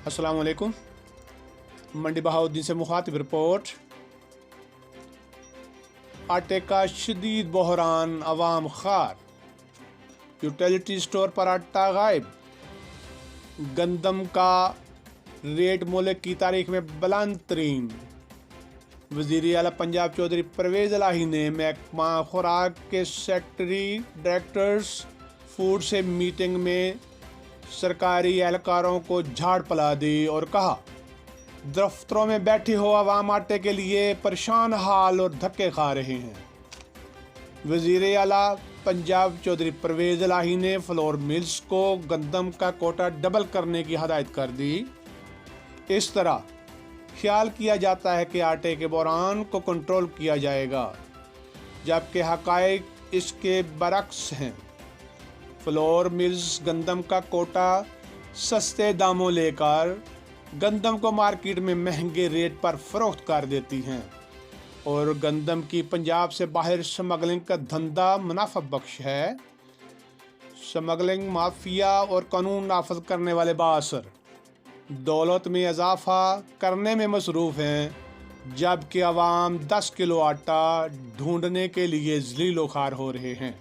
अस्सलाम वालेकुम। मंडी बहाउद्दीन से मुखातिब रिपोर्ट। आटे का शदीद बहरान, अवाम खार। यूटिलिटी स्टोर पर आटा गायब। गंदम का रेट मुल्क की तारीख में बुलंद तरीन। वज़ीर आला पंजाब चौधरी परवेज़ इलाही ने महकमा खुराक के सेक्रेटरी डायरेक्टर्स फूड से मीटिंग में सरकारी एहलकारों को झाड़ पला दी और कहा, दफ्तरों में बैठे हो अवाम आटे के लिए परेशान हाल और धक्के खा रहे हैं। वज़ीर आला पंजाब चौधरी परवेज़ इलाही ने फ्लोर मिल्स को गंदम का कोटा डबल करने की हदायत कर दी। इस तरह ख्याल किया जाता है कि आटे के बहरान को कंट्रोल किया जाएगा, जबकि हक़ाइक़ इसके बरक्स हैं। फ्लोर मिल्स गंदम का कोटा सस्ते दामों लेकर गंदम को मार्केट में महंगे रेट पर फ़रोख्त कर देती हैं और गंदम की पंजाब से बाहर स्मगलिंग का धंधा मुनाफा बख्श है। स्मगलिंग माफिया और कानून नाफज करने वाले बासर दौलत में इजाफा करने में मसरूफ़ हैं, जबकि अवाम 10 किलो आटा ढूंढने के लिए ज़लील-ओ-ख़ार हो रहे हैं।